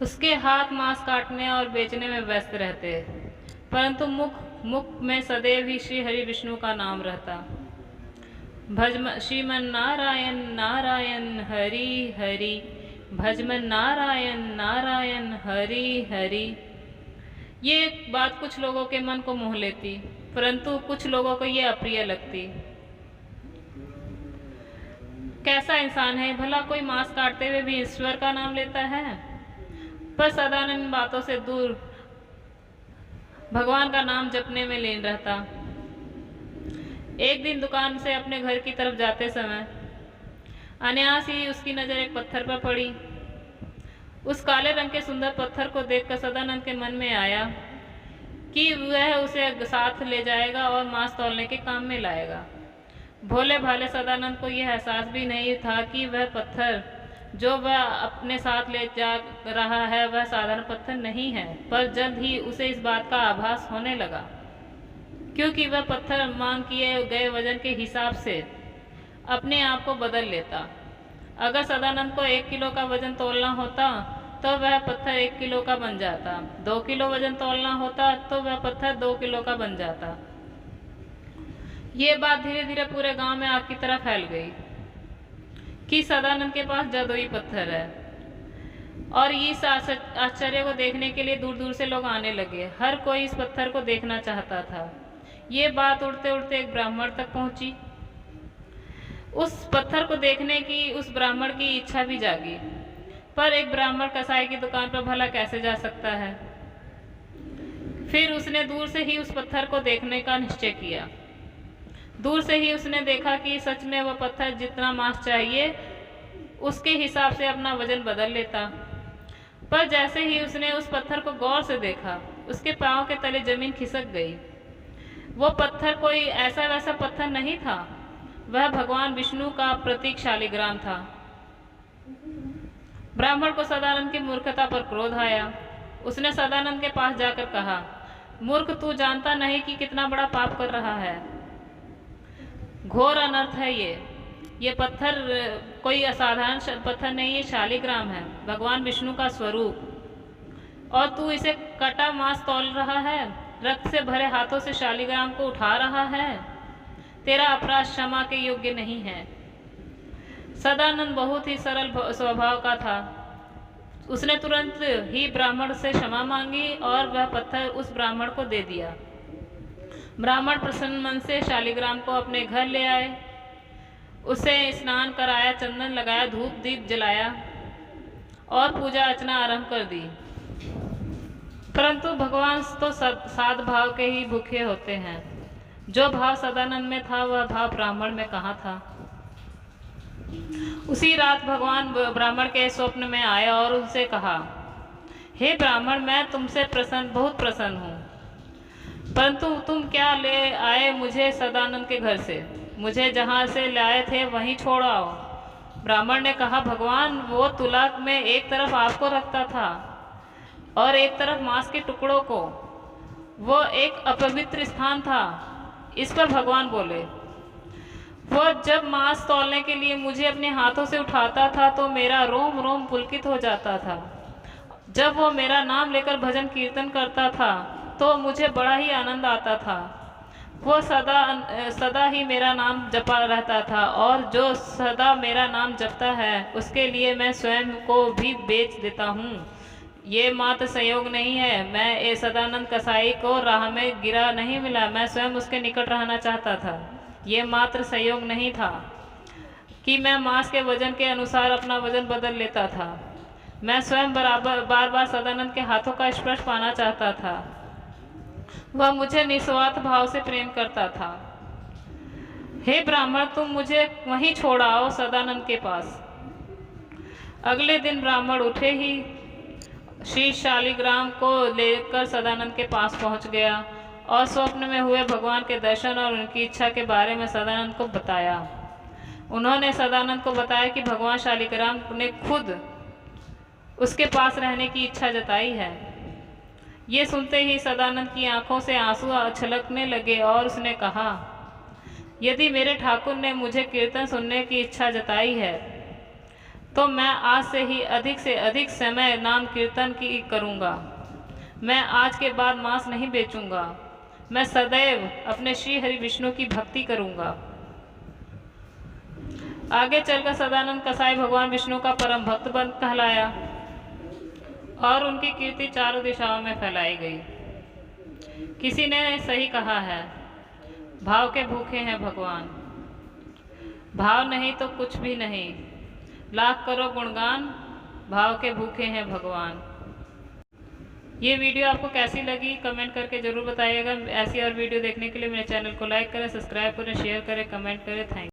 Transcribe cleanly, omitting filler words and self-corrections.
उसके हाथ मांस काटने और बेचने में व्यस्त रहते, परंतु मुख में सदैव ही श्री हरि विष्णु का नाम रहता। भजम श्रीमन नारायण नारायण हरि हरि, भजमन नारायण नारायण हरि हरि। ये बात कुछ लोगों के मन को मोह लेती, परंतु कुछ लोगों को ये अप्रिय लगती। कैसा इंसान है भला, कोई मांस काटते हुए भी ईश्वर का नाम लेता है। पर सदानंद बातों से दूर भगवान का नाम जपने में लीन रहता। एक दिन दुकान से अपने घर की तरफ जाते समय अनायास ही उसकी नज़र एक पत्थर पर पड़ी। उस काले रंग के सुंदर पत्थर को देखकर सदानंद के मन में आया कि वह उसे साथ ले जाएगा और मांस तौलने के काम में लाएगा। भोले भाले सदानंद को यह एहसास भी नहीं था कि वह पत्थर जो वह अपने साथ ले जा रहा है वह साधारण पत्थर नहीं है। पर जल्द ही उसे इस बात का आभास होने लगा, क्योंकि वह पत्थर मांग किए गए वजन के हिसाब से अपने आप को बदल लेता। अगर सदानंद को 1 किलो का वजन तोलना होता तो वह पत्थर 1 किलो का बन जाता। 2 किलो वजन तोलना होता तो वह पत्थर 2 किलो का बन जाता। ये बात धीरे धीरे पूरे गांव में आग की तरह फैल गई कि सदानंद के पास जादुई पत्थर है, और इस आश्चर्य को देखने के लिए दूर दूर से लोग आने लगे। हर कोई इस पत्थर को देखना चाहता था। ये बात उड़ते उड़ते एक ब्राह्मण तक पहुंची। उस पत्थर को देखने की उस ब्राह्मण की इच्छा भी जागी, पर एक ब्राह्मण कसाई की दुकान पर भला कैसे जा सकता है। फिर उसने दूर से ही उस पत्थर को देखने का निश्चय किया। दूर से ही उसने देखा कि सच में वह पत्थर जितना मांस चाहिए उसके हिसाब से अपना वजन बदल लेता। पर जैसे ही उसने उस पत्थर को गौर से देखा, उसके पांव के तले जमीन खिसक गई। वो पत्थर कोई ऐसा वैसा पत्थर नहीं था, वह भगवान विष्णु का प्रतीक शालिग्राम था। ब्राह्मण को सदानंद की मूर्खता पर क्रोध आया। उसने सदानंद के पास जाकर कहा, मूर्ख, तू जानता नहीं कि कितना बड़ा पाप कर रहा है। घोर अनर्थ है ये पत्थर कोई असाधारण पत्थर नहीं, ये शालिग्राम है, भगवान विष्णु का स्वरूप। और तू इसे कटा मांस तौल रहा है, रक्त से भरे हाथों से शालिग्राम को उठा रहा है। तेरा अपराध क्षमा के योग्य नहीं है। सदानंद बहुत ही सरल स्वभाव का था। उसने तुरंत ही ब्राह्मण से क्षमा मांगी और वह पत्थर उस ब्राह्मण को दे दिया। ब्राह्मण प्रसन्न मन से शालिग्राम को अपने घर ले आए, उसे स्नान कराया, चंदन लगाया, धूप दीप जलाया और पूजा अर्चना आरंभ कर दी। परंतु भगवान तो साध भाव के ही भूखे होते हैं। जो भाव सदानंद में था वह भाव ब्राह्मण में कहाँ था। उसी रात भगवान ब्राह्मण के स्वप्न में आए और उनसे कहा, हे ब्राह्मण, मैं तुमसे बहुत प्रसन्न हूँ, परंतु तुम क्या ले आए मुझे सदानंद के घर से? मुझे जहाँ से लाए थे वहीं छोड़ आओ। ब्राह्मण ने कहा, भगवान, वो तुला में एक तरफ आपको रखता था और एक तरफ मांस के टुकड़ों को। वो एक अपवित्र स्थान था। इस पर भगवान बोले, वो जब मांस तौलने के लिए मुझे अपने हाथों से उठाता था तो मेरा रोम रोम पुलकित हो जाता था। जब वो मेरा नाम लेकर भजन कीर्तन करता था तो मुझे बड़ा ही आनंद आता था। वो सदा ही मेरा नाम जपा रहता था, और जो सदा मेरा नाम जपता है उसके लिए मैं स्वयं को भी बेच देता हूँ। ये मात्र संयोग नहीं है। मैं ये सदानंद कसाई को राह में गिरा नहीं मिला, मैं स्वयं उसके निकट रहना चाहता था। ये मात्र संयोग नहीं था कि मैं मांस के वजन के अनुसार अपना वजन बदल लेता था। मैं स्वयं बार बार सदानंद के हाथों का स्पर्श पाना चाहता था। वह मुझे निस्वार्थ भाव से प्रेम करता था। हे ब्राह्मण, तुम मुझे वहीं छोड़ आओ, सदानंद के पास। अगले दिन ब्राह्मण उठे ही श्री शालिग्राम को लेकर सदानंद के पास पहुंच गया और स्वप्न में हुए भगवान के दर्शन और उनकी इच्छा के बारे में सदानंद को बताया। उन्होंने सदानंद को बताया कि भगवान शालिग्राम ने खुद उसके पास रहने की इच्छा जताई है। ये सुनते ही सदानंद की आंखों से आंसू छलकने लगे और उसने कहा, यदि मेरे ठाकुर ने मुझे कीर्तन सुनने की इच्छा जताई है तो मैं आज से अधिक समय नाम कीर्तन की करूँगा। मैं आज के बाद मांस नहीं बेचूंगा। मैं सदैव अपने श्री हरि विष्णु की भक्ति करूँगा। आगे चलकर सदानंद कसाई भगवान विष्णु का परम भक्त बन कहलाया और उनकी कीर्ति चारों दिशाओं में फैलाई गई। किसी ने सही कहा है, भाव के भूखे हैं भगवान, भाव नहीं तो कुछ भी नहीं, लाख करो गुणगान, भाव के भूखे हैं भगवान। ये वीडियो आपको कैसी लगी कमेंट करके ज़रूर बताइएगा। ऐसी और वीडियो देखने के लिए मेरे चैनल को लाइक करें, सब्सक्राइब करें, शेयर करें, कमेंट करें। Thank you.